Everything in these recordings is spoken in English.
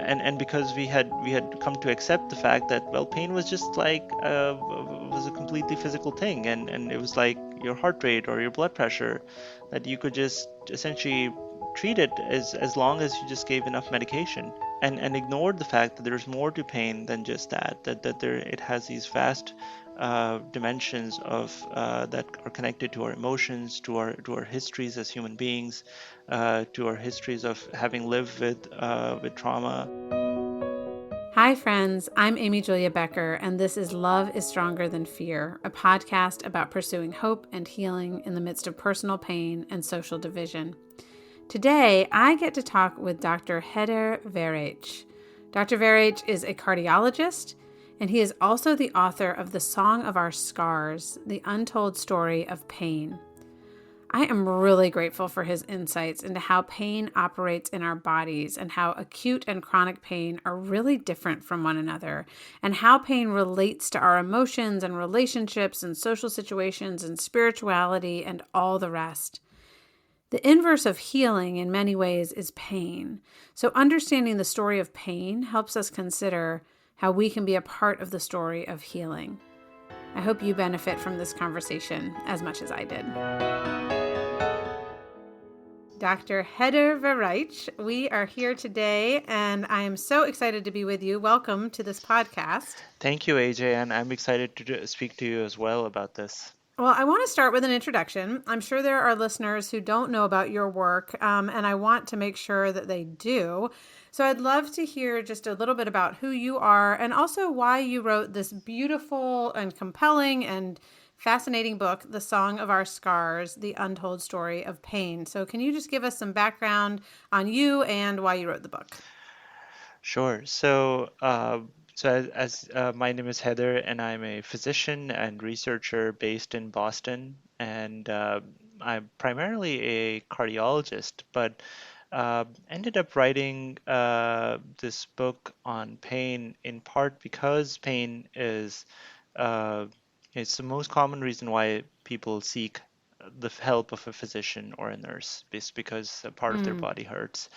and because we had come to accept the fact that, well, pain was just like was a completely physical thing, and it was like your heart rate or your blood pressure, that you could just essentially treat it as long as you just gave enough medication, and ignored the fact that there's more to pain than just that there it has these vast dimensions of that are connected to our emotions, to our histories as human beings, to our histories of having lived with trauma. Hi, friends. I'm Amy Julia Becker, and this is Love is Stronger Than Fear, a podcast about pursuing hope and healing in the midst of personal pain and social division. Today, I get to talk with Dr. Haider Warraich. Dr. Warraich is a cardiologist, and he is also the author of The Song of Our Scars, the untold story of pain. I am really grateful for his insights into how pain operates in our bodies and how acute and chronic pain are really different from one another, and how pain relates to our emotions and relationships and social situations and spirituality and all the rest. The inverse of healing in many ways is pain. So understanding the story of pain helps us consider how we can be a part of the story of healing. I hope you benefit from this conversation as much as I did. Dr. Haider Warraich, we are here today, and I am so excited to be with you. Welcome to this podcast. Thank you, AJ, and I'm excited to speak to you as well about this. Well, I want to start with an introduction. I'm sure there are listeners who don't know about your work, and I want to make sure that they do. So I'd love to hear just a little bit about who you are and also why you wrote this beautiful and compelling and fascinating book, The Song of Our Scars, the Untold Story of Pain. So can you just give us some background on you and why you wrote the book? Sure. So my name is Heather, and I'm a physician and researcher based in Boston, and I'm primarily a cardiologist, but ended up writing this book on pain in part because pain is it's the most common reason why people seek the help of a physician or a nurse, because a part of their Mm. body hurts.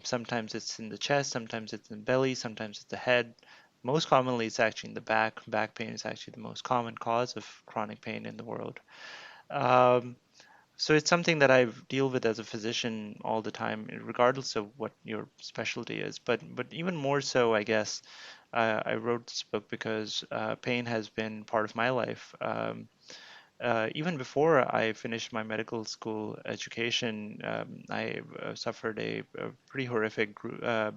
Sometimes it's in the chest, sometimes it's in the belly, sometimes it's the head. Most commonly, it's actually in the back. Back pain is actually the most common cause of chronic pain in the world. Um, so it's something that I deal with as a physician all the time, regardless of what your specialty is. But even more so, I guess, I wrote this book because pain has been part of my life. Even before I finished my medical school education, I suffered a pretty horrific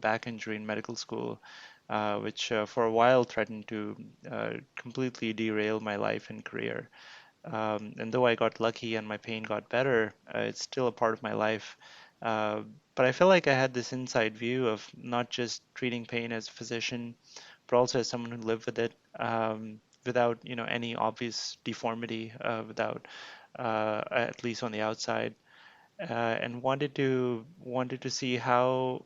back injury in medical school, which for a while threatened to completely derail my life and career. And though I got lucky and my pain got better, it's still a part of my life. Uh, but I feel like I had this inside view of not just treating pain as a physician, but also as someone who lived with it, without, any obvious deformity, without, at least on the outside, and wanted to see how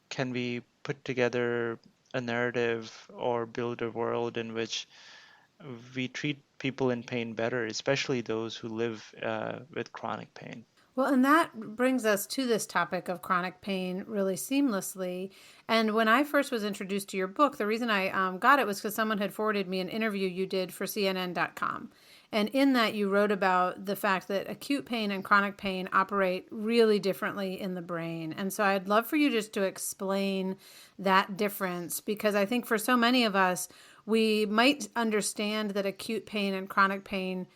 can we put together a narrative or build a world in which we treat people in pain better, especially those who live with chronic pain. Well, and that brings us to this topic of chronic pain really seamlessly. And when I first was introduced to your book, the reason I got it was because someone had forwarded me an interview you did for CNN.com. And in that, you wrote about the fact that acute pain and chronic pain operate really differently in the brain. And so I'd love for you just to explain that difference, because I think for so many of us, we might understand that acute pain and chronic pain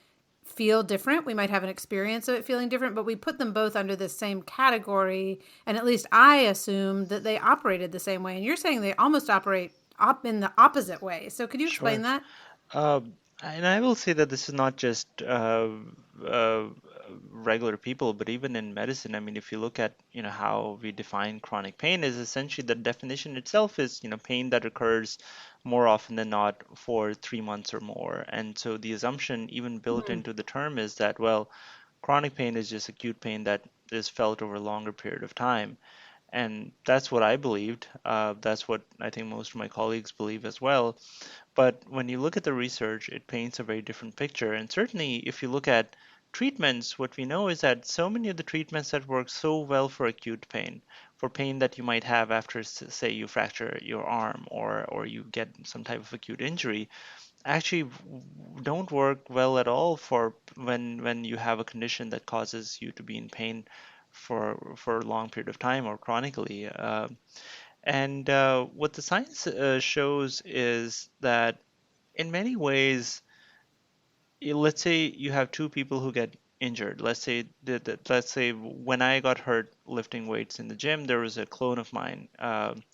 feel different. We might have an experience of it feeling different, but we put them both under the same category. And at least I assumed that they operated the same way. And you're saying they almost operate in the opposite way. So could you explain Sure. that? And I will say that this is not just uh, regular people, but even in medicine. I mean, if you look at, how we define chronic pain, is essentially the definition itself is, pain that occurs more often than not for 3 months or more. And so the assumption even built Mm. into the term is that, well, chronic pain is just acute pain that is felt over a longer period of time. And that's what I believed. That's what I think most of my colleagues believe as well. But when you look at the research, it paints a very different picture. And certainly, if you look at treatments, what we know is that so many of the treatments that work so well for acute pain, for pain that you might have after, say, you fracture your arm or you get some type of acute injury, actually don't work well at all for when you have a condition that causes you to be in pain for a long period of time or chronically. And what the science shows is that in many ways, let's say you have two people who get injured. Let's say when I got hurt lifting weights in the gym, there was a clone of mine,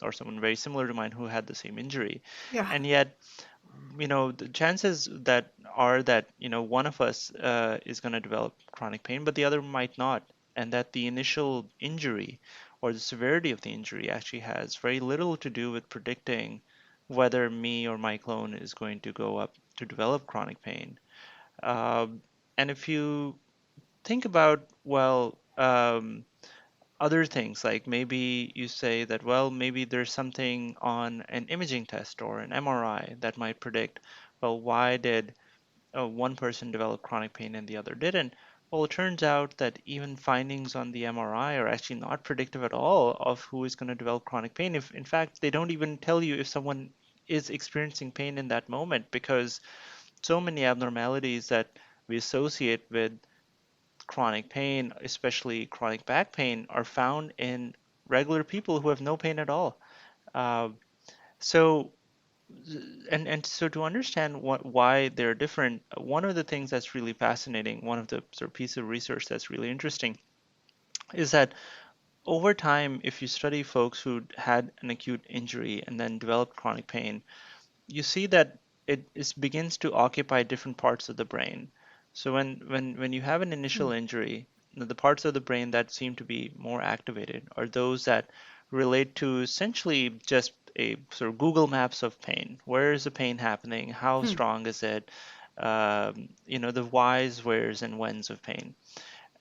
or someone very similar to mine who had the same injury, Yeah. and yet the chances that are that one of us is going to develop chronic pain, but the other might not, and that the initial injury or the severity of the injury actually has very little to do with predicting whether me or my clone is going to go up to develop chronic pain. And if you think about, well, other things, like maybe you say that, well, maybe there's something on an imaging test or an MRI that might predict, well, why did one person develop chronic pain and the other didn't? Well, it turns out that even findings on the MRI are actually not predictive at all of who is going to develop chronic pain. If, in fact, they don't even tell you if someone is experiencing pain in that moment, because so many abnormalities that we associate with chronic pain, especially chronic back pain, are found in regular people who have no pain at all. Uh, so, and so to understand why they're different, one of the things that's really fascinating, one of the sort of pieces of research that's really interesting, is that over time, if you study folks who had an acute injury and then developed chronic pain, you see that begins to occupy different parts of the brain. So when you have an Hmm. initial injury, the parts of the brain that seem to be more activated are those that relate to essentially just a sort of Google Maps of pain. Where is the pain happening? How Hmm. strong is it? The whys, wheres, and whens of pain.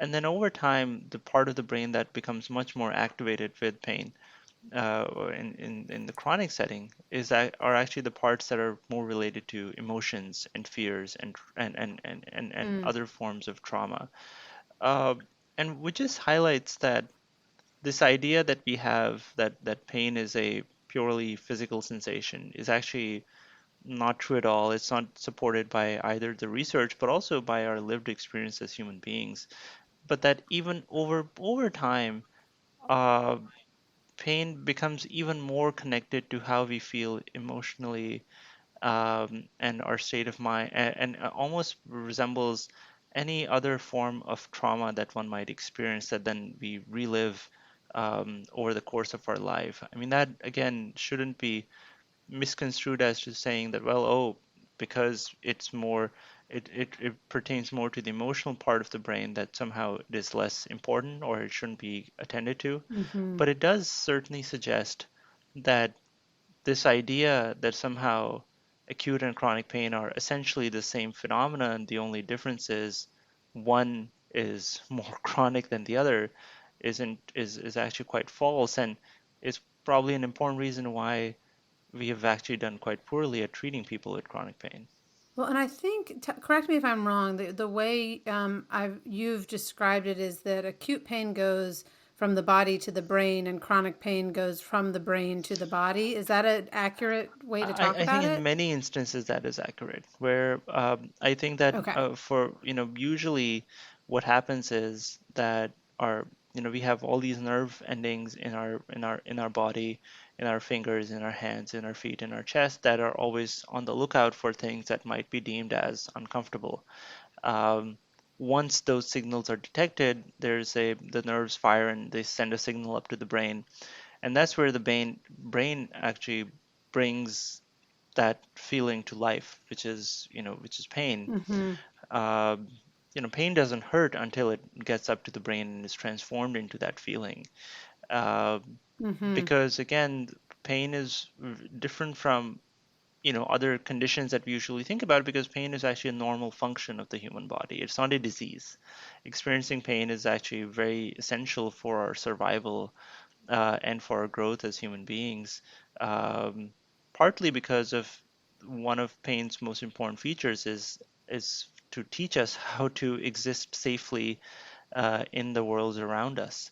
And then over time, the part of the brain that becomes much more activated with pain or in the chronic setting are actually the parts that are more related to emotions and fears and Hmm. other forms of trauma. Uh, and which just highlights that this idea that we have that pain is a purely physical sensation is actually not true at all. It's not supported by either the research but also by our lived experience as human beings. But that even over time, uh, pain becomes even more connected to how we feel emotionally, and our state of mind, and almost resembles any other form of trauma that one might experience that then we relive over the course of our life. I mean, that again shouldn't be misconstrued as just saying that, well, oh, because it pertains more to the emotional part of the brain, that somehow it is less important or it shouldn't be attended to. Hmm. But it does certainly suggest that this idea that somehow acute and chronic pain are essentially the same phenomenon, the only difference is one is more chronic than the other, isn't is actually quite false, and is probably an important reason why we have actually done quite poorly at treating people with chronic pain. Well, and I think, correct me if I'm wrong, the way you've described it is that acute pain goes from the body to the brain and chronic pain goes from the brain to the body. Is that an accurate way to talk I think about in it? many instances that is accurate. Where I think that Okay. for usually what happens is that our we have all these nerve endings in our body, in our fingers, in our hands, in our feet, in our chest, that are always on the lookout for things that might be deemed as uncomfortable. Um, Once those signals are detected, the nerves fire and they send a signal up to the brain, and that's where the brain actually brings that feeling to life, which is pain. Mm-hmm. Uh, Pain doesn't hurt until it gets up to the brain and is transformed into that feeling. Uh, Mm-hmm. because again, pain is different from other conditions that we usually think about, because pain is actually a normal function of the human body. It's not a disease. Experiencing pain is actually very essential for our survival, and for our growth as human beings, um, partly because of one of pain's most important features is to teach us how to exist safely in the world around us.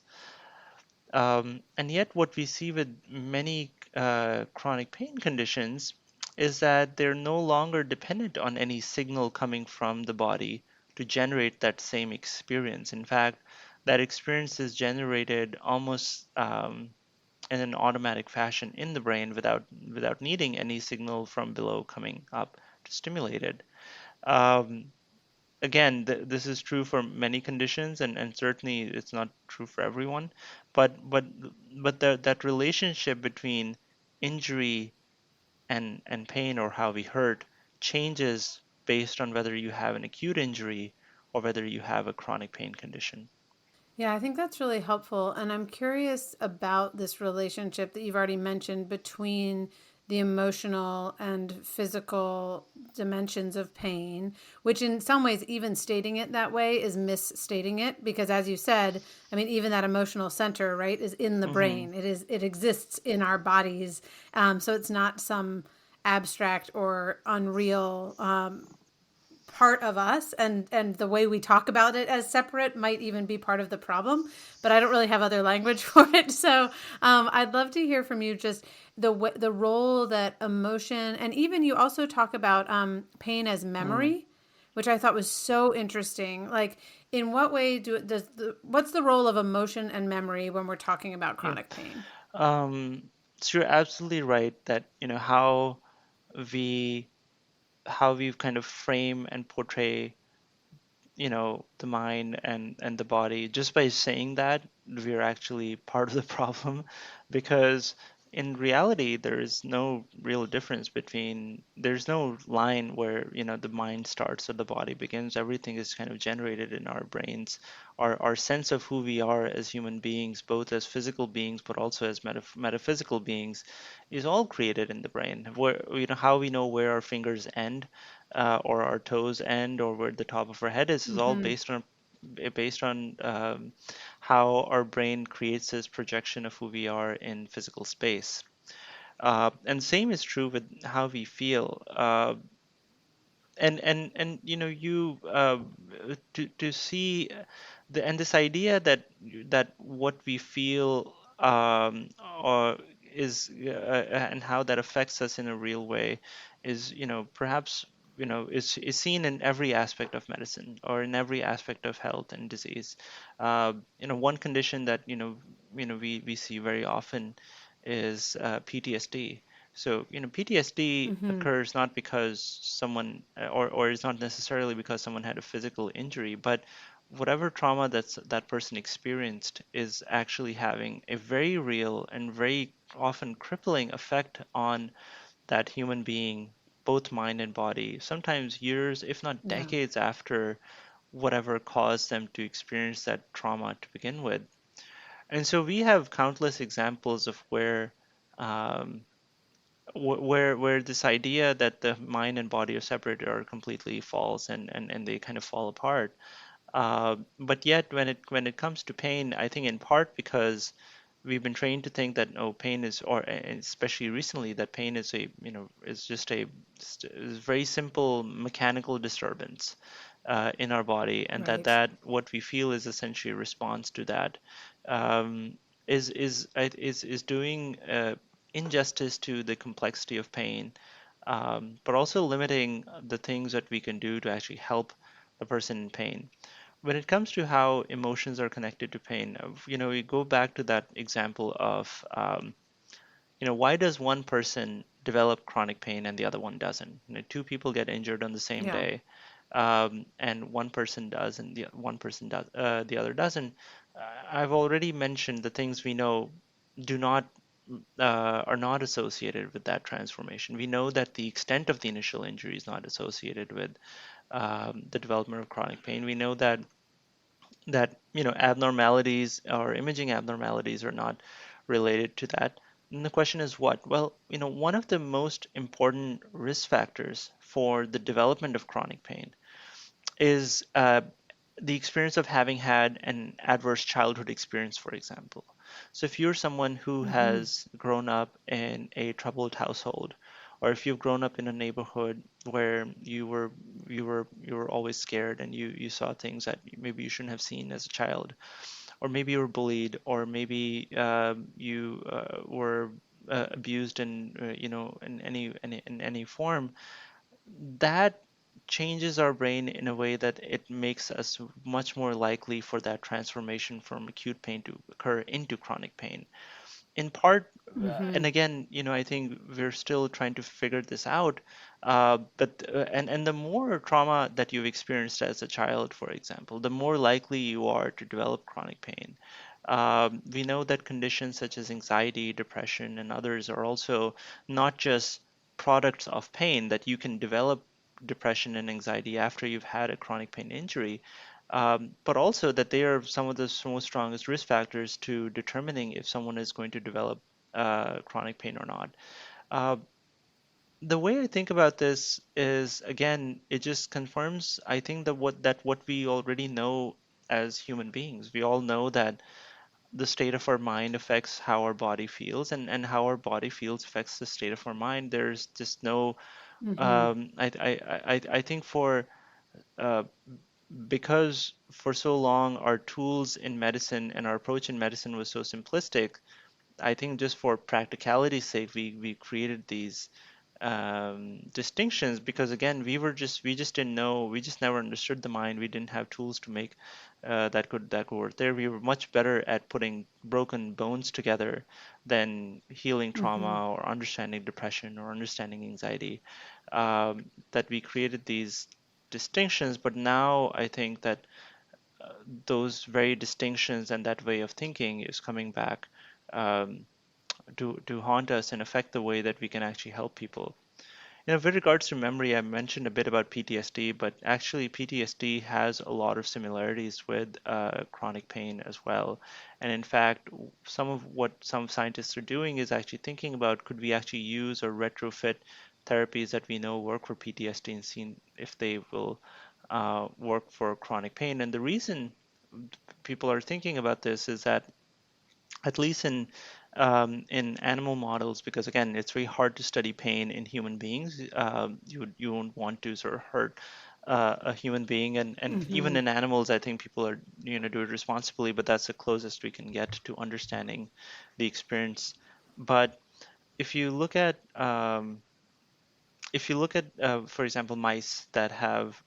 And yet, what we see with many chronic pain conditions is that they're no longer dependent on any signal coming from the body to generate that same experience. In fact, that experience is generated almost in an automatic fashion in the brain without needing any signal from below coming up to stimulate it. Um, Again, this is true for many conditions, and certainly it's not true for everyone. But but that relationship between injury and pain, or how we hurt, changes based on whether you have an acute injury or whether you have a chronic pain condition. Yeah, I think that's really helpful. And I'm curious about this relationship that you've already mentioned between the emotional and physical dimensions of pain, which in some ways, even stating it that way is misstating it. Because as you said, I mean, even that emotional center, right, is in the Hmm. brain. It exists in our bodies. So it's not some abstract or unreal part of us, and the way we talk about it as separate might even be part of the problem, but I don't really have other language for it. So I'd love to hear from you just the role that emotion, and even you also talk about pain as Mm. memory, which I thought was so interesting. Like, in what way what's the role of emotion and memory when we're talking about Yeah. chronic pain? Um, so you're absolutely right that we how we kind of frame and portray the mind and the body. Just by saying that, we're actually part of the problem, because in reality there is no real difference between there's no line where the mind starts or the body begins. Everything is kind of generated in our brains. Our sense of who we are as human beings, both as physical beings but also as metaphysical beings, is all created in the brain. Where how we know where our fingers end, or our toes end, or where the top of our head is all Mm-hmm. based on how our brain creates this projection of who we are in physical space. And same is true with how we feel. And you to see this idea that what we feel, or is and how that affects us in a real way is perhaps is seen in every aspect of medicine, or in every aspect of health and disease. One condition that we see very often is PTSD. So, PTSD Mm-hmm. occurs not because or is not necessarily because someone had a physical injury, but whatever trauma that person experienced is actually having a very real and very often crippling effect on that human being, both mind and body, sometimes years, if not Yeah. decades after whatever caused them to experience that trauma to begin with. And so we have countless examples of um, where this idea that the mind and body are separated are completely false, and they kind of fall apart. But yet, when it comes to pain, I think in part because we've been trained to think that no, pain is, or especially recently, that pain is is very simple mechanical disturbance in our body, and that Right. that what we feel is essentially a response to that. Um, is doing injustice to the complexity of pain, but also limiting the things that we can do to actually help the person in pain. When it comes to how emotions are connected to pain, we go back to that example of, why does one person develop chronic pain and the other one doesn't? Two people get injured on the same Yeah. day, and one person does and the other doesn't. I've already mentioned the things we know do not are not associated with that transformation. We know that the extent of the initial injury is not associated with the development of chronic pain. We know that abnormalities or imaging abnormalities are not related to that. And the question is what? Well, one of the most important risk factors for the development of chronic pain is the experience of having had an adverse childhood experience, for example. So if you're someone who Mm-hmm. has grown up in a troubled household, or if you've grown up in a neighborhood where you were always scared, and you saw things that maybe you shouldn't have seen as a child, or maybe you were bullied, or maybe you were abused in in any form, that changes our brain in a way that it makes us much more likely for that transformation from acute pain to occur into chronic pain. In part, Mm-hmm. and again, I think we're still trying to figure this out. But and the more trauma that you've experienced as a child, for example, the more likely you are to develop chronic pain. We know that conditions such as anxiety, depression, and others are also not just products of pain, that you can develop depression and anxiety after you've had a chronic pain injury, but also that they are some of the most strongest risk factors to determining if someone is going to develop chronic pain or not. Uh, the way I think about this is, again, it just confirms, I think, that what we already know as human beings. We all know that the state of our mind affects how our body feels, and how our body feels affects the state of our mind. There's just no Mm-hmm. I think for uh, because for so long our tools in medicine and our approach in medicine was so simplistic, I think just for practicality's sake, we created these distinctions, because again, we just didn't know, we just never understood the mind. We didn't have tools to make that could work there. We were much better at putting broken bones together than healing Mm-hmm. trauma or understanding depression or understanding anxiety. That we created these distinctions, but now I think that those very distinctions and that way of thinking is coming back um, to haunt us and affect the way that we can actually help people. With regards to memory, I mentioned a bit about PTSD, but actually PTSD has a lot of similarities with chronic pain as well. And in fact, some of what some scientists are doing is actually thinking about, could we actually use or retrofit therapies that we know work for PTSD and see if they will work for chronic pain. And the reason people are thinking about this is that, at least in animal models, because again, it's very hard to study pain in human beings. You won't want to sort of hurt a human being, and even Mm-hmm. in animals, I think people are do it responsibly, but that's the closest we can get to understanding the experience. But if you look at for example, mice that have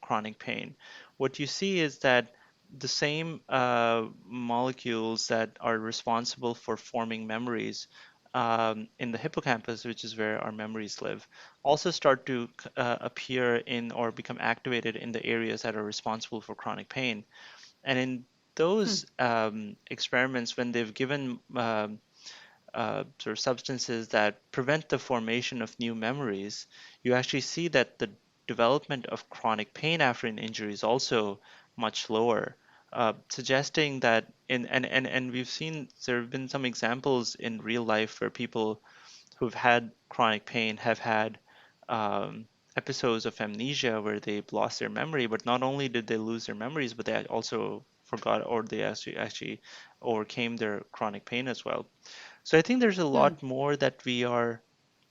chronic pain, what you see is that the same molecules that are responsible for forming memories in the hippocampus, which is where our memories live, also start to appear in or become activated in the areas that are responsible for chronic pain. And in those experiments, when they've given sort of substances that prevent the formation of new memories, you actually see that the development of chronic pain after an injury is also much lower, suggesting that and we've seen there have been some examples in real life where people who've had chronic pain have had um, episodes of amnesia where they've lost their memory, but not only did they lose their memories, but they also forgot, or they actually overcame their chronic pain as well. So I think there's a Mm-hmm. lot more that we are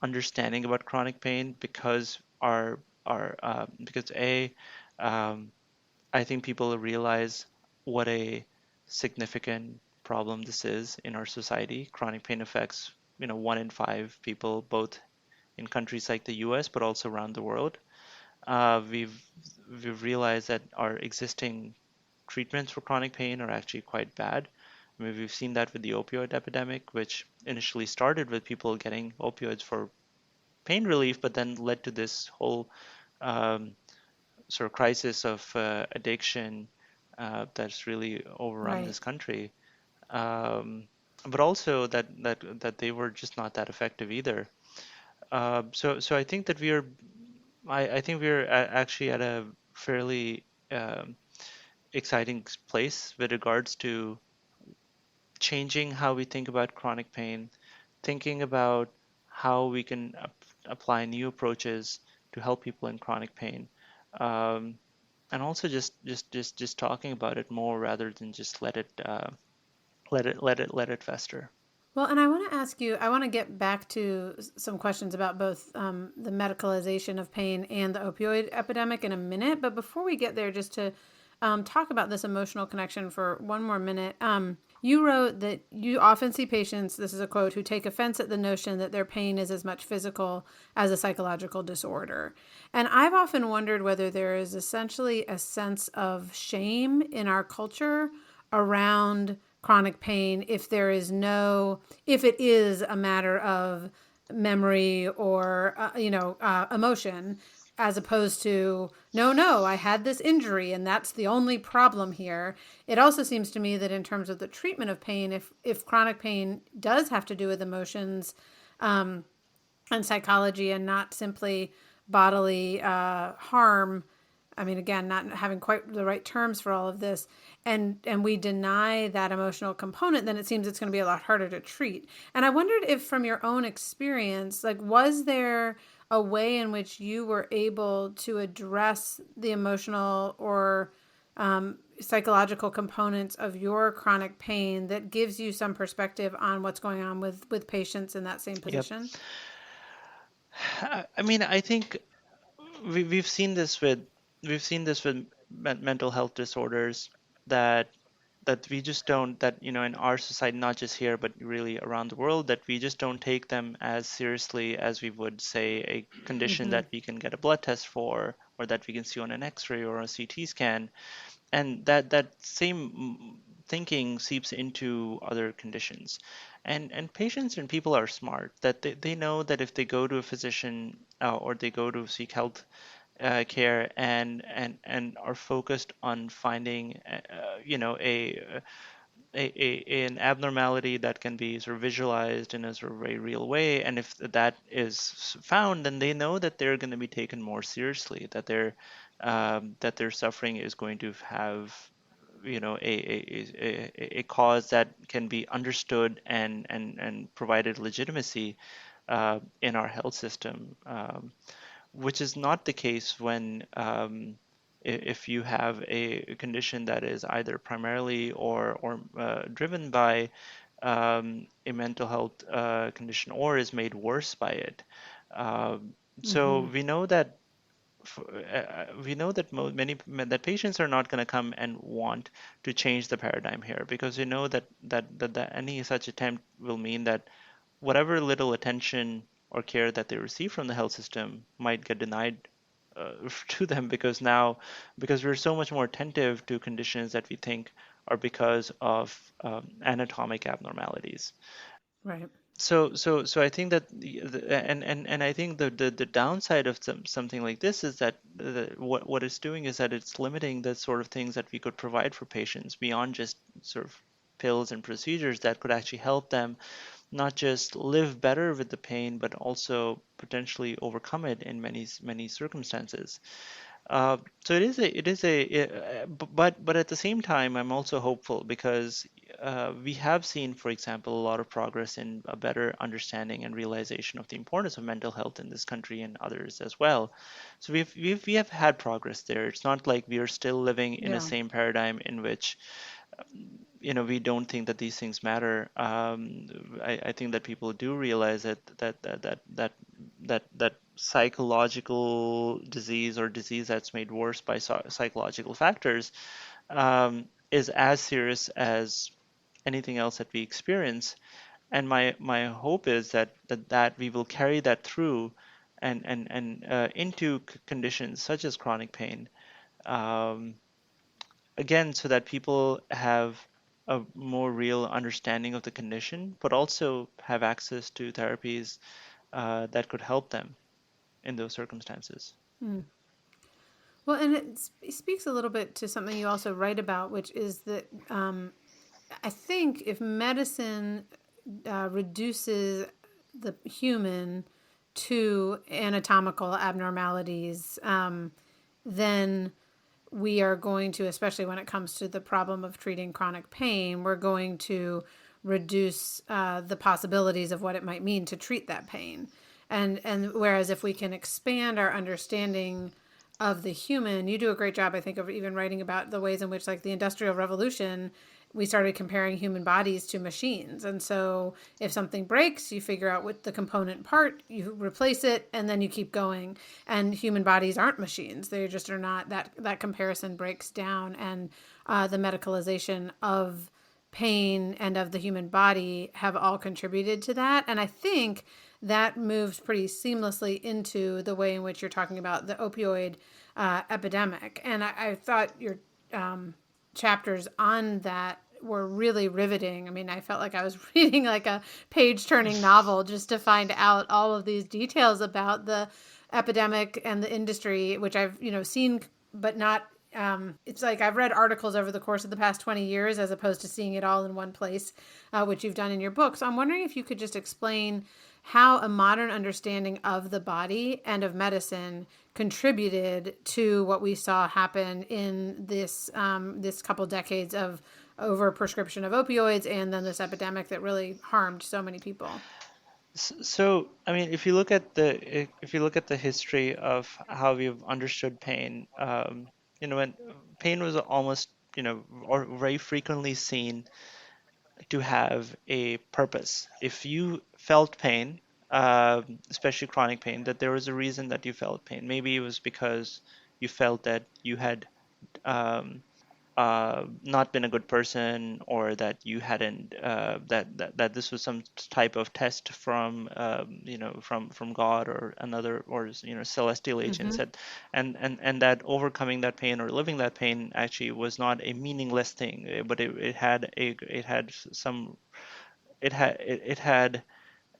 understanding about chronic pain, because um, I think people realize what a significant problem this is in our society. Chronic pain affects, 1 in 5 people, both in countries like the U.S. but also around the world. Uh, we've we've realized that our existing treatments for chronic pain are actually quite bad. I mean, we've seen that with the opioid epidemic, which initially started with people getting opioids for pain relief, but then led to this whole um, sort of crisis of addiction that's really overrun Right. this country. Um, but also that they were just not that effective either. So I think that I think we're actually at a fairly exciting place with regards to changing how we think about chronic pain, thinking about how we can apply new approaches to help people in chronic pain, um, and also just talking about it more rather than just let it fester. Well, and I want to ask you, I want to get back to some questions about both the medicalization of pain and the opioid epidemic in a minute. But before we get there, just to talk about this emotional connection for one more minute. You wrote that you often see patients, this is a quote, who take offense at the notion that their pain is as much physical as a psychological disorder. And I've often wondered whether there is essentially a sense of shame in our culture around chronic pain if it is a matter of memory or emotion, as opposed to no, I had this injury and that's the only problem here. It also seems to me that in terms of the treatment of pain, if chronic pain does have to do with emotions, and psychology and not simply bodily harm. I mean, again, not having quite the right terms for all of this, and we deny that emotional component, then it seems it's going to be a lot harder to treat. And I wondered if, from your own experience, like, was there a way in which you were able to address the emotional or psychological components of your chronic pain that gives you some perspective on what's going on with patients in that same Yep. position? I mean, I think we've seen this with mental health disorders that we just don't, that in our society, not just here but really around the world, that we just don't take them as seriously as we would, say, a condition Mm-hmm. that we can get a blood test for, or that we can see on an x-ray or a CT scan. And that same thinking seeps into other conditions. And patients and people are smart, that they know that if they go to a physician, or they go to seek health care, and are focused on finding an abnormality that can be sort of visualized in a sort of very real way, and if that is found, then they know that they're going to be taken more seriously, that their suffering is going to have a cause that can be understood and provided legitimacy in our health system, which is not the case when if you have a condition that is either primarily or driven by a mental health condition, or is made worse by it. So Mm-hmm. we know that that patients are not going to come and want to change the paradigm here, because we know that any such attempt will mean that whatever little attention or care that they receive from the health system might get denied to them, because we're so much more attentive to conditions that we think are because of anatomic abnormalities. Right. So I think that and I think the downside of something like this is that what it's doing is that it's limiting the sort of things that we could provide for patients beyond just sort of pills and procedures that could actually help them not just live better with the pain, but also potentially overcome it in many circumstances. So but at the same time, I'm also hopeful, because we have seen, for example, a lot of progress in a better understanding and realization of the importance of mental health in this country and others as well. So we have had progress there. It's not like we are still living in a Yeah. same paradigm in which we don't think that these things matter. I think that people do realize that psychological disease, or disease that's made worse by psychological factors, is as serious as anything else that we experience. And my hope is that we will carry that through and into conditions such as chronic pain. Um, Again, so that people have a more real understanding of the condition, but also have access to therapies that could help them in those circumstances. Mm. Well, and it speaks a little bit to something you also write about, which is that I think if medicine reduces the human to anatomical abnormalities, then we are going to, especially when it comes to the problem of treating chronic pain, we're going to reduce the possibilities of what it might mean to treat that pain. And whereas if we can expand our understanding of the human, you do a great job, I think, of even writing about the ways in which, like, the Industrial Revolution we started comparing human bodies to machines. And so if something breaks, you figure out what the component part, you replace it, and then you keep going. And human bodies aren't machines. They just are not. That comparison breaks down. And the medicalization of pain and of the human body have all contributed to that. And I think that moves pretty seamlessly into the way in which you're talking about the opioid epidemic. And I thought your chapters on that were really riveting. I mean, I felt like I was reading like a page turning novel just to find out all of these details about the epidemic and the industry, which I've, seen, but not. It's like I've read articles over the course of the past 20 years as opposed to seeing it all in one place, which you've done in your book. So I'm wondering if you could just explain how a modern understanding of the body and of medicine contributed to what we saw happen in this couple decades of overprescription of opioids, and then this epidemic that really harmed so many people. So, I mean, if you look at the history of how we've understood pain, when pain was almost, or very frequently seen to have a purpose. If you felt pain, especially chronic pain, that there was a reason that you felt pain. Maybe it was because you felt that you had um, not been a good person, or that you hadn't that this was some type of test from from God or another, or celestial agents, Mm-hmm. and that overcoming that pain or living that pain actually was not a meaningless thing, but it had some it had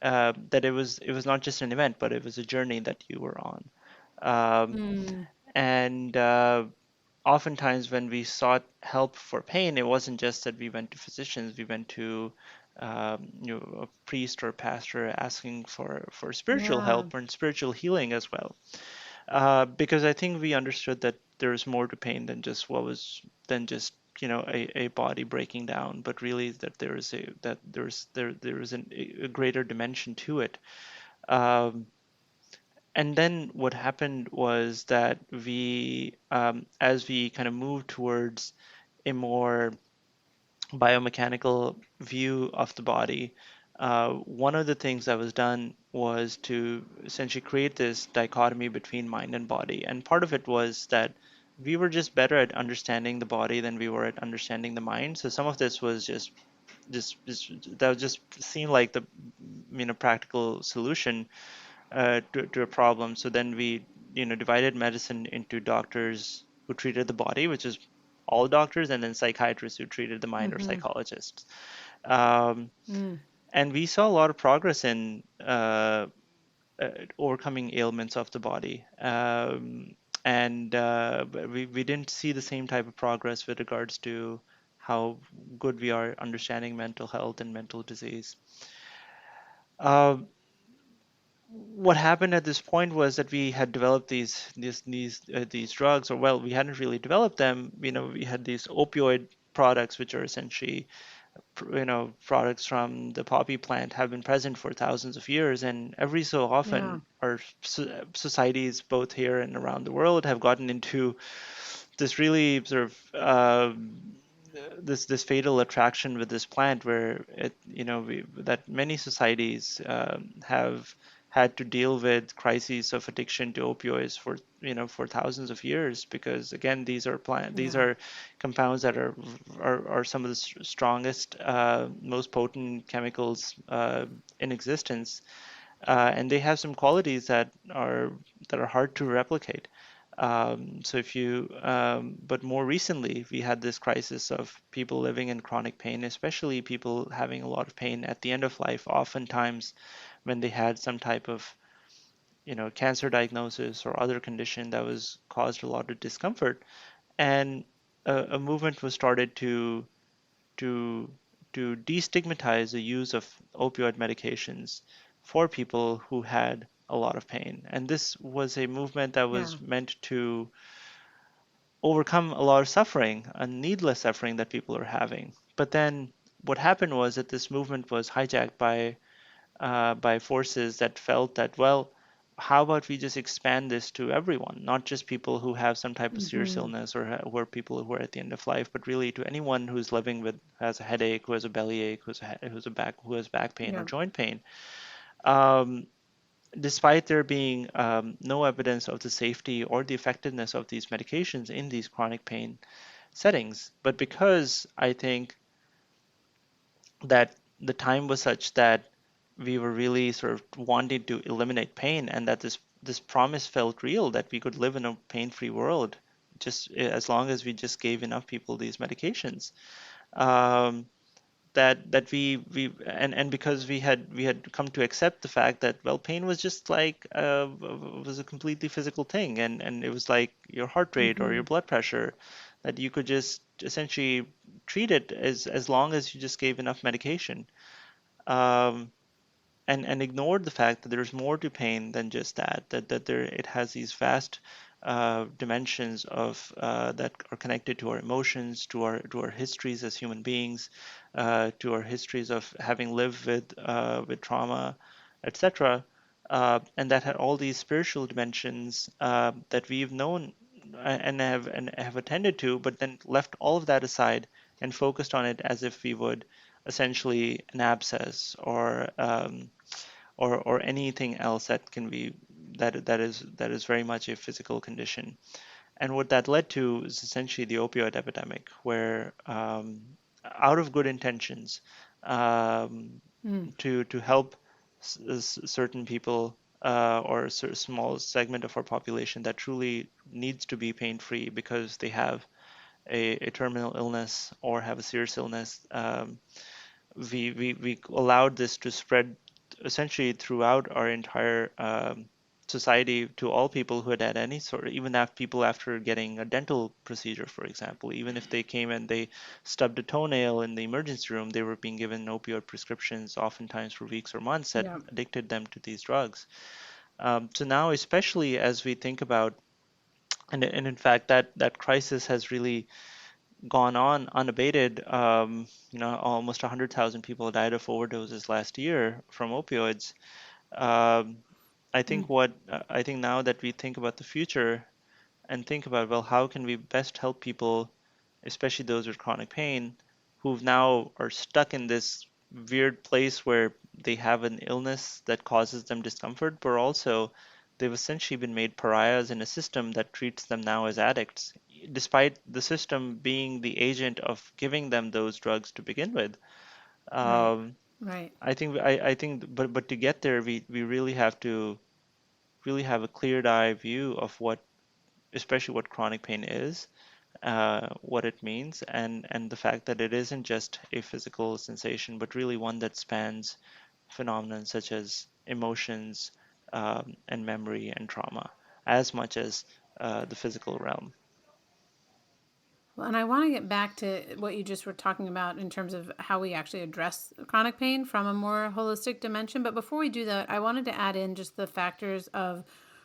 that it was not just an event, but it was a journey that you were on. um, Mm. and Oftentimes when we sought help for pain, it wasn't just that we went to physicians, we went to a priest or pastor asking for spiritual Yeah. help and spiritual healing as well. Because I think we understood that there's more to pain than just a body breaking down, but really that there is a greater dimension to it. Um, and then what happened was that as we kind of moved towards a more biomechanical view of the body, one of the things that was done was to essentially create this dichotomy between mind and body. And part of it was that we were just better at understanding the body than we were at understanding the mind. So some of this was just that just seemed like the practical solution to a problem. So then we, divided medicine into doctors who treated the body, which is all doctors, and then psychiatrists who treated the mind, or Mm-hmm. psychologists. Um, Mm. and we saw a lot of progress in overcoming ailments of the body. But we didn't see the same type of progress with regards to how good we are understanding mental health and mental disease. Um, what happened at this point was that we had developed these drugs, or well, we hadn't really developed them. We had these opioid products, which are essentially products from the poppy plant, have been present for thousands of years, and every so Yeah. often our societies, both here and around the world, have gotten into this really sort of this fatal attraction with this plant, where that many societies have had to deal with crises of addiction to opioids for thousands of years, because again, these Yeah. are compounds that are some of the strongest, most potent chemicals in existence, and they have some qualities that are hard to replicate. But more recently, we had this crisis of people living in chronic pain, especially people having a lot of pain at the end of life, oftentimes when they had some type of, cancer diagnosis or other condition that was caused a lot of discomfort. And a movement was started to to destigmatize the use of opioid medications for people who had a lot of pain. And this was a movement that Yeah. was meant to overcome a lot of suffering and needless suffering that people are having. But then what happened was that this movement was hijacked by forces that felt that, well, how about we just expand this to everyone, not just people who have some type of serious Mm-hmm. illness or who are people who are at the end of life, but really to anyone who's living with, has a headache, who has a bellyache, who has back pain or Yeah. joint pain. Um, Despite there being no evidence of the safety or the effectiveness of these medications in these chronic pain settings, but because I think that the time was such that we were really sort of wanting to eliminate pain, and that this promise felt real that we could live in a pain-free world just as long as we just gave enough people these medications. Um, that and because we had come to accept the fact that, well, pain was just like was a completely physical thing, and it was like your heart rate or your Mm-hmm. blood pressure, that you could just essentially treat it as long as you just gave enough medication. Um, and ignored the fact that there's more to pain than just that there it has these vast dimensions of that are connected to our emotions, to our histories as human beings, to our histories of having lived with trauma, etc. And that had all these spiritual dimensions that we've known and have attended to, but then left all of that aside and focused on it as if we would essentially an abscess or anything else that can be that is very much a physical condition. And what that led to is essentially the opioid epidemic, where out of good intentions, um, Mm. to help certain people or a small segment of our population that truly needs to be pain free because they have a terminal illness or have a serious illness, we allowed this to spread essentially throughout our entire society to all people who had any sort of, even after people after getting a dental procedure, for example, even if they came and they stubbed a toenail in the emergency room, they were being given opioid prescriptions, oftentimes for weeks or months, that Yeah. addicted them to these drugs. So now, especially as we think about, and in fact, that crisis has really gone on unabated. Almost 100,000 people died of overdoses last year from opioids. Um, Mm. I think now that we think about the future and think about, well, how can we best help people, especially those with chronic pain, who now are stuck in this weird place where they have an illness that causes them discomfort, but also they've essentially been made pariahs in a system that treats them now as addicts, despite the system being the agent of giving them those drugs to begin with. Right. Um, Right. I think, but to get there, we really have to really have a cleared eye view of especially what chronic pain is, what it means, and the fact that it isn't just a physical sensation, but really one that spans phenomena such as emotions, and memory and trauma, as much as the physical realm. Well, and I want to get back to what you just were talking about in terms of how we actually address chronic pain from a more holistic dimension. But before we do that, I wanted to add in just the factors of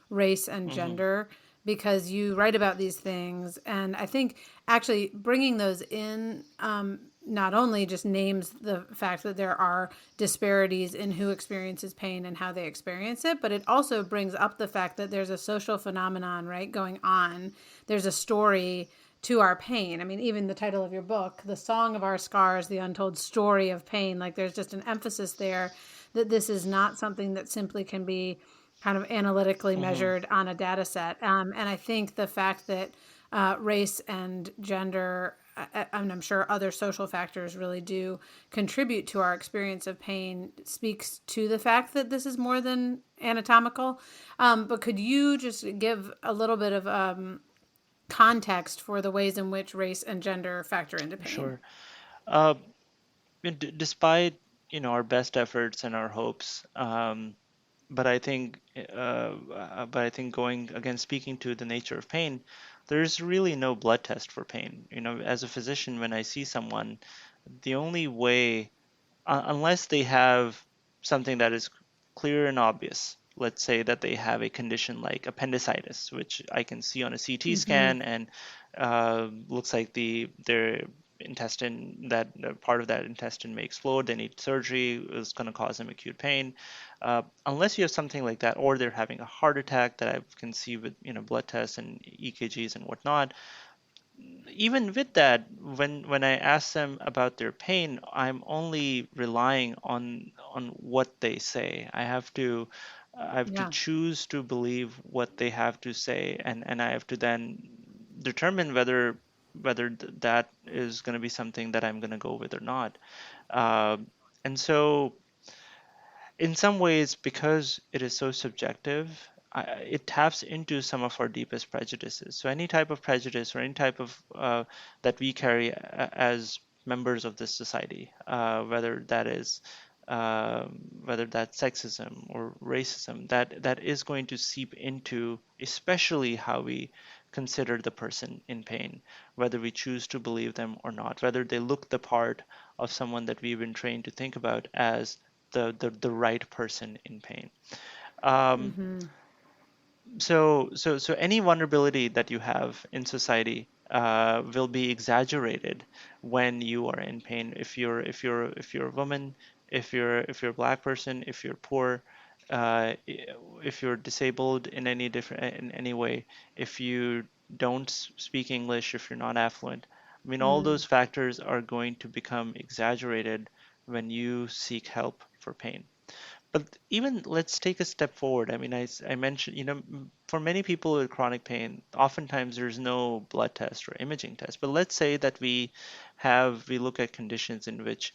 race and Hmm. gender because you write about these things. And I think actually bringing those in not only just names the fact that there are disparities in who experiences pain and how they experience it, but it also brings up the fact that there's a social phenomenon, right, going on. There's a story to our pain. I mean, even the title of your book, The Song of Our Scars, The Untold Story of Pain, like there's just an emphasis there that this is not something that simply can be kind of analytically Hmm. measured on a data set. And I think the fact that race and gender, and I'm sure other social factors really do contribute to our experience of pain, speaks to the fact that this is more than anatomical. But could you just give a little bit of context for the ways in which race and gender factor into pain? Sure. Uh, Despite our best efforts and our hopes, but I think, going again, speaking to the nature of pain, there's really no blood test for pain. As a physician, when I see someone, the only way, unless they have something that is clear and obvious, let's say that they have a condition like appendicitis, which I can see on a CT Mm-hmm. scan and looks like they're intestine, that part of that intestine may explode. They need surgery. It's going to cause them acute pain. Unless you have something like that, or they're having a heart attack that I can see with blood tests and EKGs and whatnot. Even with that, when I ask them about their pain, I'm only relying on what they say. I have to Yeah. choose to believe what they have to say, and I have to then determine whether that is going to be something that I'm going to go with or not. Uh, and so in some ways, because it is so subjective, it taps into some of our deepest prejudices. So any type of prejudice or any type of that we carry as members of this society, whether that's sexism or racism, that is going to seep into especially how we consider the person in pain, whether we choose to believe them or not, whether they look the part of someone that we've been trained to think about as the right person in pain. Um, Mm-hmm. so any vulnerability that you have in society will be exaggerated when you are in pain. If you're a woman, if you're a black person, if you're poor, if you're disabled in any way, if you don't speak English, if you're not affluent, I mean, all Mm. those factors are going to become exaggerated when you seek help for pain. But even let's take a step forward. I mean, I mentioned, for many people with chronic pain, oftentimes there's no blood test or imaging test. But let's say that we look at conditions in which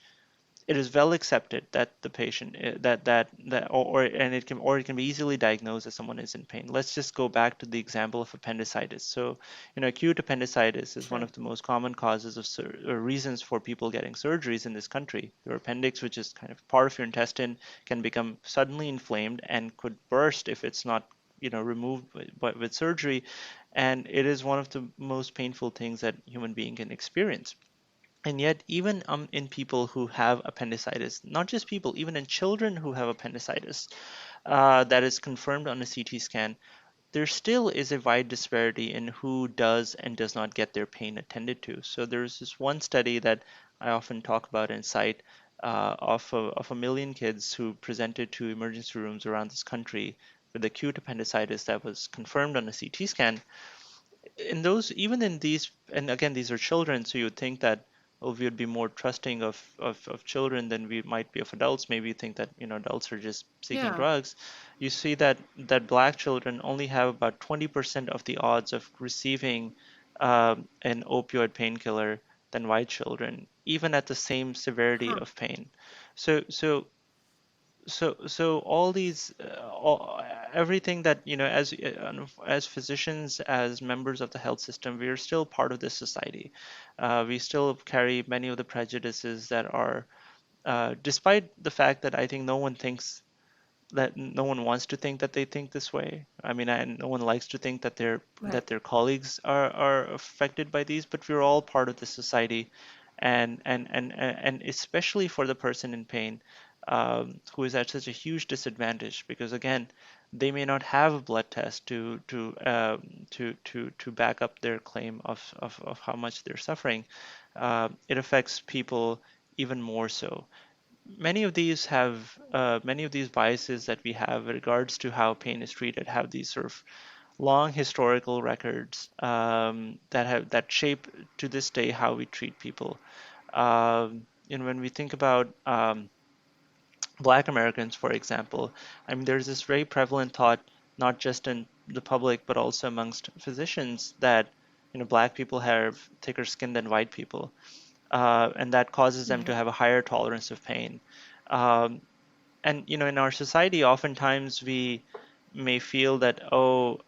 it is well accepted that the patient that or it can be easily diagnosed as someone is in pain. Let's just go back to the example of appendicitis. So, acute appendicitis is one Sure. of the most common causes of or reasons for people getting surgeries in this country. Your appendix, which is kind of part of your intestine, can become suddenly inflamed and could burst if it's not removed with surgery, and it is one of the most painful things that human being can experience. And yet, even in people who have appendicitis, not just people, even in children who have appendicitis, that is confirmed on a CT scan, there still is a wide disparity in who does and does not get their pain attended to. So there's this one study that I often talk about and cite of a million kids who presented to emergency rooms around this country with acute appendicitis that was confirmed on a CT scan. In those, even in these, and again, these are children, so you would think that, oh, we would be more trusting of children than we might be of adults. Maybe you think that adults are just seeking Yeah. drugs. You see that black children only have about 20% of the odds of receiving an opioid painkiller than white children, even at the same severity Huh. of pain. So all these everything that as physicians, as members of the health system, we are still part of this society. We still carry many of the prejudices that are despite the fact that I think no one wants to think that they think this way. I mean, no one likes to think that Right. their colleagues are affected by these, but we're all part of this society, and especially for the person in pain, who is at such a huge disadvantage because again, they may not have a blood test to back up their claim of how much they're suffering. It affects people even more so. Many of these biases that we have in regards to how pain is treated have these sort of long historical records that shape to this day how we treat people. When we think about Black Americans, for example, I mean, there's this very prevalent thought, not just in the public but also amongst physicians, that Black people have thicker skin than white people, and that causes them to Right. have a higher tolerance of pain. Um, and in our society oftentimes we may feel that, oh,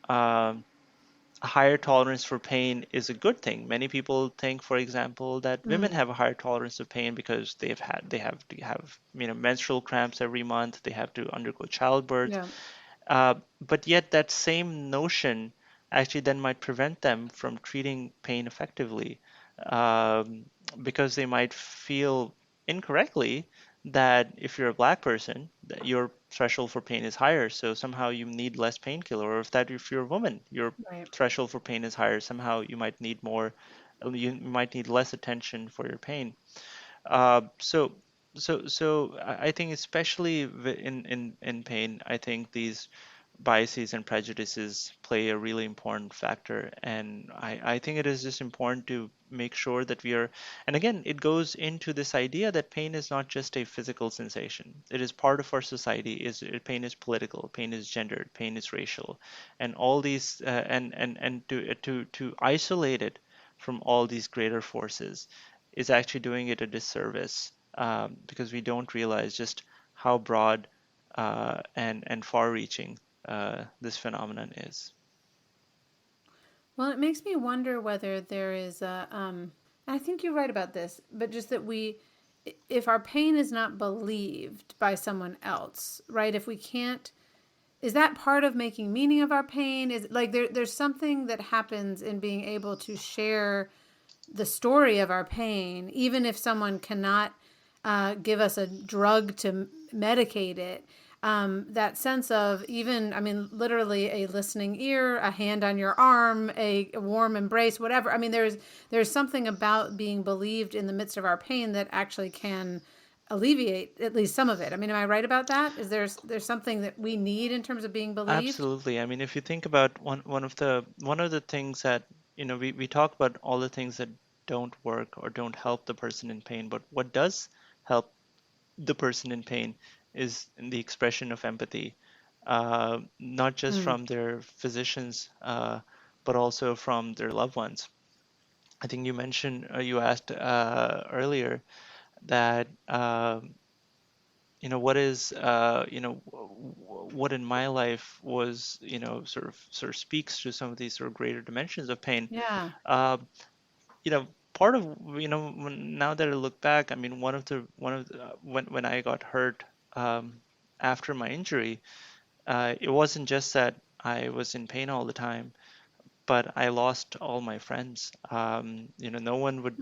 a higher tolerance for pain is a good thing. Many people think, for example, that women Mm. have a higher tolerance of pain because they have to have menstrual cramps every month, they have to undergo childbirth, Yeah. but yet that same notion actually then might prevent them from treating pain effectively, um, because they might feel incorrectly that if you're a black person, that your threshold for pain is higher, so somehow you need less painkiller, or if you're a woman, your Right. threshold for pain is higher, somehow you might need more You might need less attention for your pain. Uh, so, so I think especially in pain, I think these biases and prejudices play a really important factor. And I think it is just important to make sure that we are, and again, it goes into this idea that pain is not just a physical sensation. It is part of our society. Pain is political, pain is gendered, pain is racial, and all these, and to isolate it from all these greater forces is actually doing it a disservice, because we don't realize just how broad and far-reaching this phenomenon is. Well, it makes me wonder whether there is a, I think you're right about this, but just that if our pain is not believed by someone else, right? If we can't, is that part of making meaning of our pain? Is like there's something that happens in being able to share the story of our pain, even if someone cannot give us a drug to medicate it. That sense of even, I mean, literally a listening ear, a hand on your arm, a warm embrace, whatever. I mean, there's something about being believed in the midst of our pain that actually can alleviate at least some of it. I mean, am I right about that? Is there's something that we need in terms of being believed? Absolutely. I mean, if you think about one of the things that, we talk about all the things that don't work or don't help the person in pain, but what does help the person in pain is in the expression of empathy, not just Mm, from their physicians, but also from their loved ones. I think you asked earlier that, what is, what in my life was, sort of speaks to some of these sort of greater dimensions of pain. yeah. Uh, Part of, now that I look back, I mean, when I got hurt, after my injury, it wasn't just that I was in pain all the time, but I lost all my friends. No one would,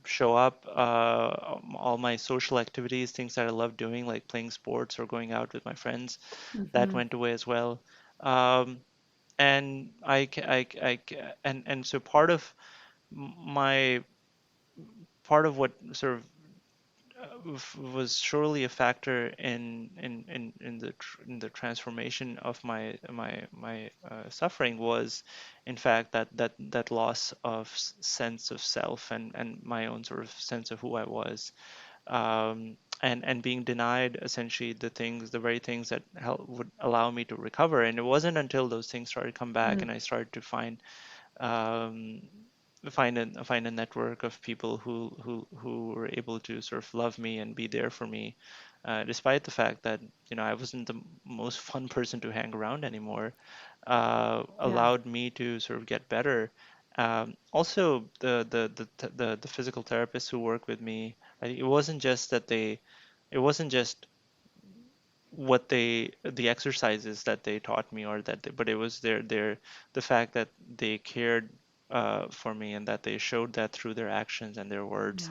show up. All my social activities, things that I love doing, like playing sports or going out with my friends, that Mm-hmm. went away as well. Um, and and so my part of what sort of was surely a factor in the transformation of my suffering was, in fact, that loss of sense of self and my own sort of sense of who I was, and being denied essentially the very things that would allow me to recover. And it wasn't until those things started to come back and I started to um, find a network of people who were able to sort of love me and be there for me, despite the fact that I wasn't the most fun person to hang around anymore. Yeah. Allowed me to sort of get better. Also, the physical therapists who work with me, it wasn't just it wasn't just the exercises that they taught me, but it was the fact that they cared for me, and that they showed that through their actions and their words.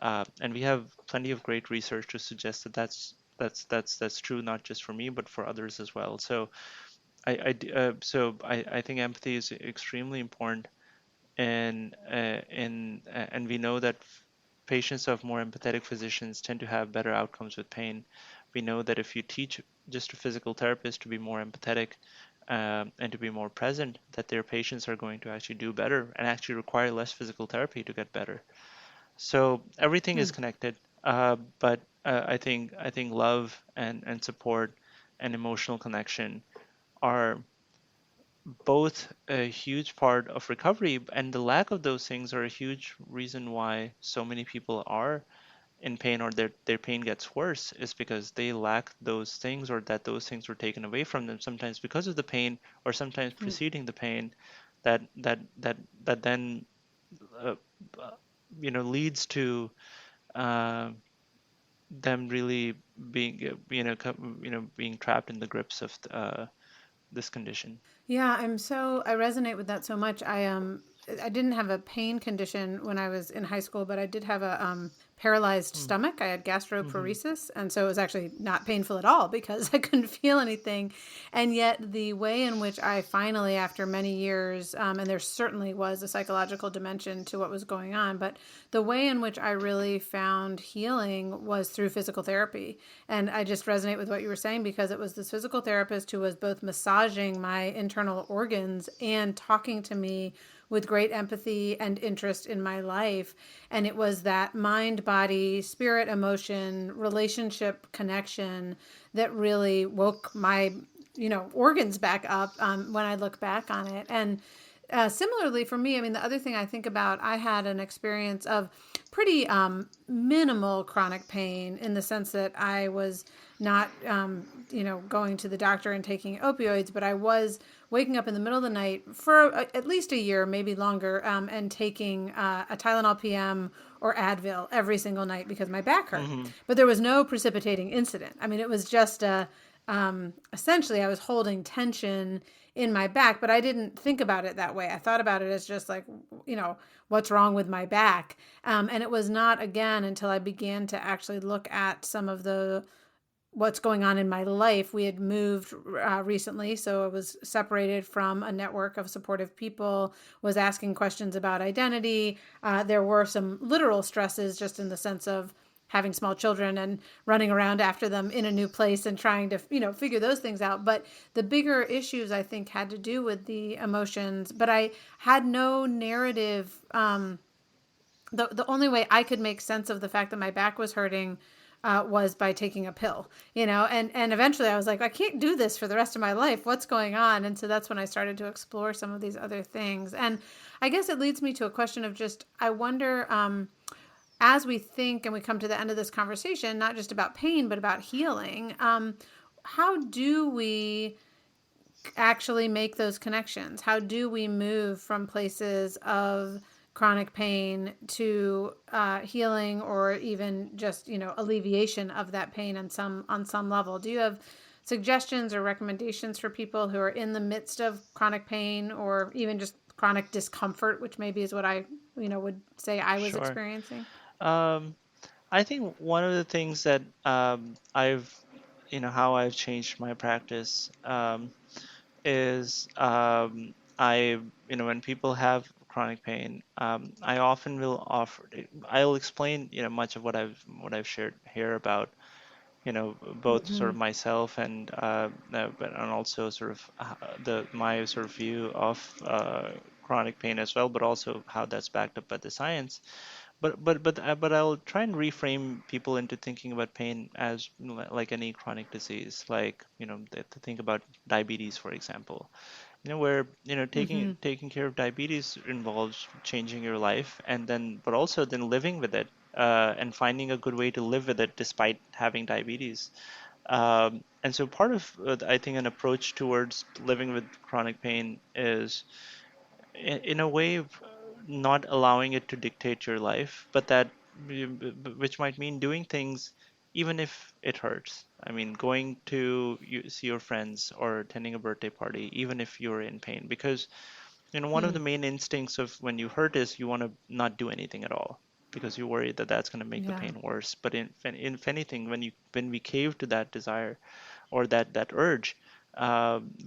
Yeah. And we have plenty of great research to suggest that that's true, not just for me but for others as well. So I think empathy is extremely important, and we know that patients of more empathetic physicians tend to have better outcomes with pain. We know that if you teach just a physical therapist to be more empathetic, and to be more present, that their patients are going to actually do better and actually require less physical therapy to get better. So everything is Mm. connected, but I think love and support and emotional connection are both a huge part of recovery, and the lack of those things are a huge reason why so many people are in pain, or their pain gets worse, is because they lack those things, or that those things were taken away from them, sometimes because of the pain or sometimes Mm. preceding the pain, that then uh, uh, leads to uh, them really being being trapped in the grips of this condition. Yeah, I resonate with that so much. I didn't have a pain condition when I was in high school, but I did have a paralyzed Mm. stomach. I had Mm-hmm. gastroparesis, and so it was actually not painful at all because I couldn't feel anything. And yet, the way in which I finally, after many years, and there certainly was a psychological dimension to what was going on, but the way in which I really found healing was through physical therapy. And I just resonate with what you were saying because it was this physical therapist who was both massaging my internal organs and talking to me with great empathy and interest in my life. And it was that mind, body, spirit, emotion, relationship connection that really woke my, organs back up when I look back on it. And similarly for me, I mean, the other thing I think about, I had an experience of pretty minimal chronic pain in the sense that I was not, going to the doctor and taking opioids, but I was waking up in the middle of the night for at least a year, maybe longer, and taking a Tylenol PM or Advil every single night because my back hurt. Mm-hmm. But there was no precipitating incident. I mean, it was just essentially I was holding tension in my back, but I didn't think about it that way. I thought about it as just like, what's wrong with my back? And it was not again until I began to actually look at some of the what's going on in my life. We had moved recently, so I was separated from a network of supportive people, was asking questions about identity. There were some literal stresses just in the sense of having small children and running around after them in a new place and trying to, figure those things out. But the bigger issues I think had to do with the emotions, but I had no narrative. The only way I could make sense of the fact that my back was hurting was by taking a pill, and eventually I was like, I can't do this for the rest of my life. What's going on? And so that's when I started to explore some of these other things. And I guess it leads me to a question of just, I wonder, as we think and we come to the end of this conversation, not just about pain, but about healing, how do we actually make those connections? How do we move from places of chronic pain to healing or even just alleviation of that pain on some level? Do you have suggestions or recommendations for people who are in the midst of chronic pain or even just chronic discomfort, which maybe is what I would say I was Sure. experiencing? Um, I think one of the things that how I've changed my practice is when people have chronic pain, I often will offer, I'll explain, much of what I've shared here about, both sort Mm-hmm. of myself and also sort of the my sort of view of chronic pain as well, but also how that's backed up by the science. But I'll try and reframe people into thinking about pain as like any chronic disease, like to think about diabetes, for example. Where Mm-hmm. taking care of diabetes involves changing your life, and then but also then living with it, and finding a good way to live with it despite having diabetes. And so part of I think an approach towards living with chronic pain is in a way not allowing it to dictate your life, but which might mean doing things even if it hurts. I mean, going to see your friends or attending a birthday party, even if you're in pain, because one of the Mm. main instincts of when you hurt is you want to not do anything at all because you worry that that's going to make the Yeah. pain worse. But if anything, when we cave to that desire or that urge,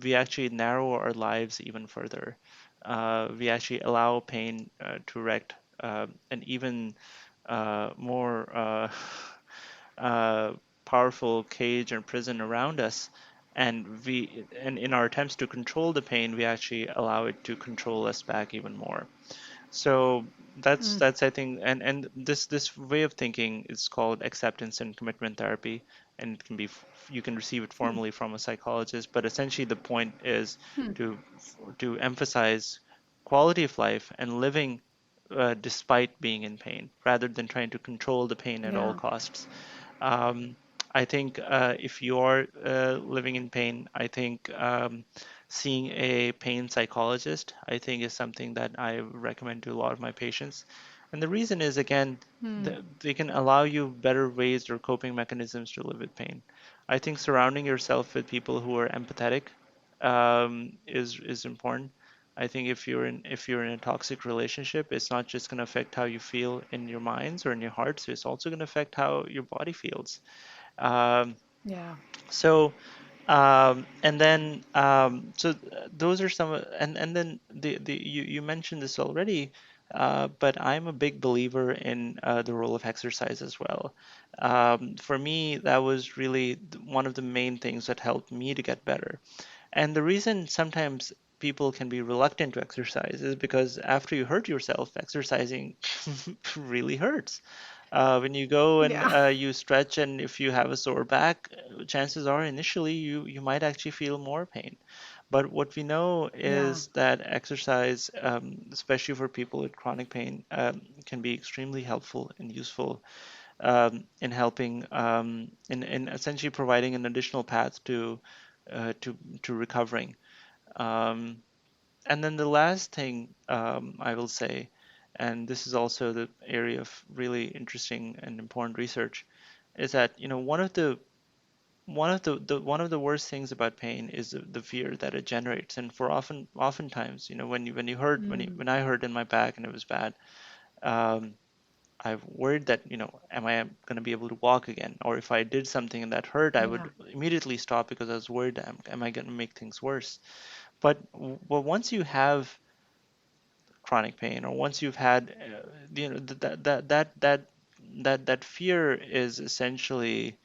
we actually narrow our lives even further. We actually allow pain to erect an even more uh, powerful cage and prison around us. And in our attempts to control the pain, we actually allow it to control us back even more. So that's Mm. that's I think, and this way of thinking is called acceptance and commitment therapy, and it can be you can receive it Hmm. formally from a psychologist, but essentially the point is Hmm. to to emphasize quality of life and living despite being in pain, rather than trying to control the pain at all Yeah. costs. Um, I think if you're living in pain, I think seeing a pain psychologist, I think, is something that I recommend to a lot of my patients. And the reason is, again, Hmm. they can allow you better ways or coping mechanisms to live with pain. I think surrounding yourself with people who are empathetic is important. I think if you're in a toxic relationship, it's not just going to affect how you feel in your minds or in your hearts, it's also going to affect how your body feels. Um, Yeah. so and then those are some and then you mentioned this already, but I'm a big believer in the role of exercise as well. For me, that was really one of the main things that helped me to get better. And the reason sometimes people can be reluctant to exercise is because after you hurt yourself, exercising really hurts. When you go and Yeah. you stretch, and if you have a sore back, chances are initially you might actually feel more pain. But what we know Yeah. is that exercise, especially for people with chronic pain, can be extremely helpful and useful in helping in essentially providing an additional path uh, to to recovering. Um, and then the last thing I will say, and this is also the area of really interesting and important research, is that one of the worst things about pain is the fear that it generates. And for oftentimes, when I hurt in my back and it was bad, um, I worried that, am I going to be able to walk again? Or if I did something that hurt, I Yeah. would immediately stop because I was worried, am I going to make things worse? But once you have chronic pain, or once you've had, that fear is essentially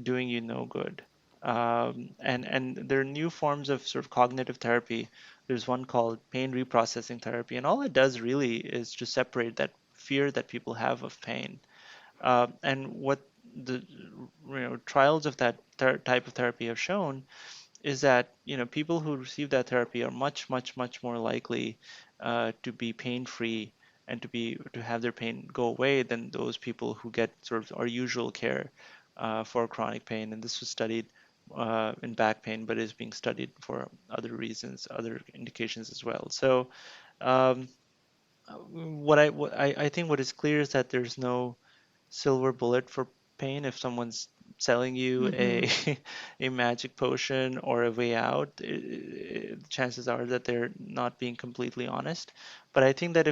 doing you no good. And there are new forms of sort of cognitive therapy. There's one called pain reprocessing therapy, and all it does really is to separate that fear that people have of pain. And what the trials of that type of therapy have shown is that people who receive that therapy are much much much more likely to be pain free and to have their pain go away than those people who get sort of our usual care for chronic pain. And this was studied in back pain, but is being studied for other reasons, other indications as well. So um, what I think what is clear is that there's no silver bullet for pain. If someone's selling you Mm-hmm. a magic potion or a way out, chances are that they're not being completely honest. But I think that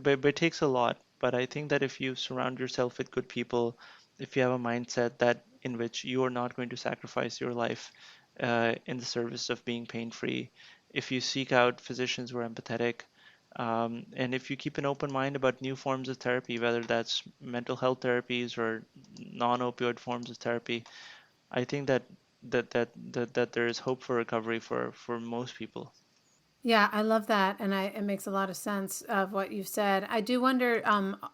but it takes a lot. But I think that if you surround yourself with good people, if you have a mindset that in which you are not going to sacrifice your life in the service of being pain free, if you seek out physicians who are empathetic, and if you keep an open mind about new forms of therapy, whether that's mental health therapies or non-opioid forms of therapy, I think that there is hope for recovery for most people. Yeah, I love that, and it makes a lot of sense of what you've said. I do wonder,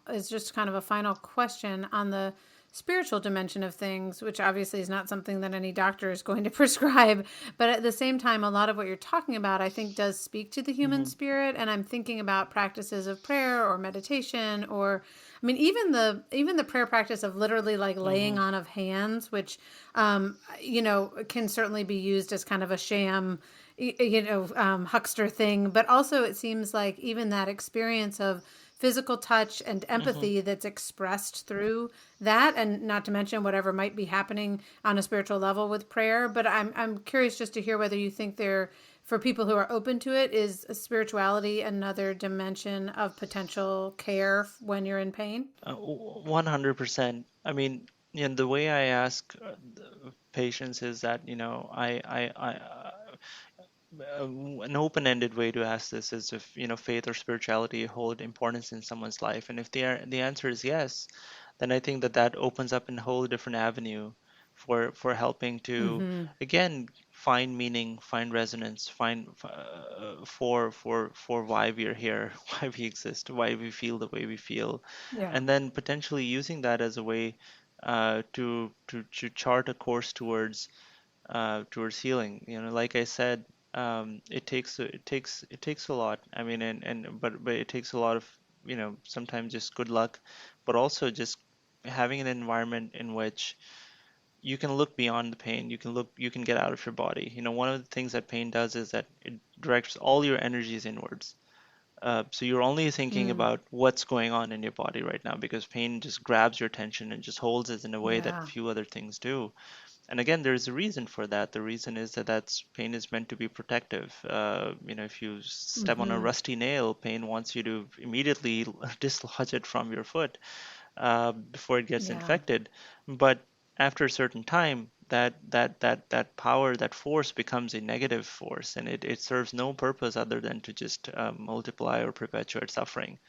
is just kind of a final question on the spiritual dimension of things, which obviously is not something that any doctor is going to prescribe, but at the same time, a lot of what you're talking about, I think, does speak to the human Hmm. spirit. And I'm thinking about practices of prayer or meditation, or I mean, even the prayer practice of literally like Hmm. laying on of hands, which can certainly be used as kind of a sham huckster thing, but also it seems like even that experience of physical touch and Hmm. empathy that's expressed through that, and not to mention whatever might be happening on a spiritual level with prayer. But I'm curious just to hear whether you think there, for people who are open to it, is spirituality another dimension of potential care when you're in pain? 100%. I mean, the way I ask the patients is that, an open-ended way to ask this is if, faith or spirituality hold importance in someone's life. And if the answer is yes, then I think that that opens up a whole different avenue for helping to, Mm-hmm. again, find meaning, find resonance, find for why we are here, why we exist, why we feel the way we feel, Yeah. and then potentially using that as a way to chart a course towards healing. Like I said, it takes a lot. I mean, but it takes a lot of sometimes just good luck, but also just having an environment in which you can look beyond the pain. You can get out of your body. One of the things that pain does is that it directs all your energies inwards. So you're only thinking Mm, about what's going on in your body right now because pain just grabs your attention and just holds it in a way that yeah. few other things do. And again, there's a reason for that. The reason is that that's pain is meant to be protective. If you step on a Mm-hmm. rusty nail, pain wants you to immediately dislodge it from your foot before it gets Yeah. infected. But after a certain time, that power, that force becomes a negative force, and it serves no purpose other than to just multiply or perpetuate suffering.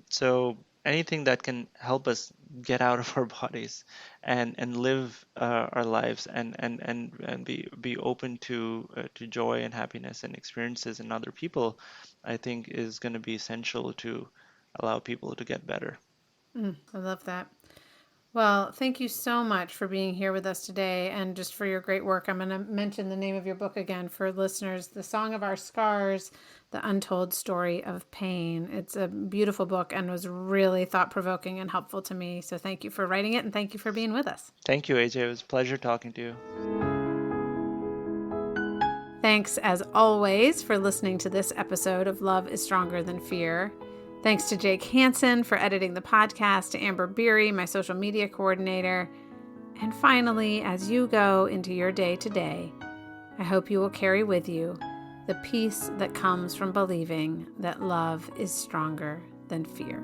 So anything that can help us get out of our bodies and live our lives and be open to joy and happiness and experiences in other people, I think is going to be essential to allow people to get better. I love that. Well, thank you so much for being here with us today and just for your great work. I'm going to mention the name of your book again for listeners, The Song of Our Scars, The Untold Story of Pain. It's a beautiful book and was really thought provoking and helpful to me. So thank you for writing it and thank you for being with us. Thank you, AJ. It was a pleasure talking to you. Thanks, as always, for listening to this episode of Love is Stronger Than Fear. Thanks to Jake Hansen for editing the podcast, to Amber Beery, my social media coordinator. And finally, as you go into your day today, I hope you will carry with you the peace that comes from believing that love is stronger than fear.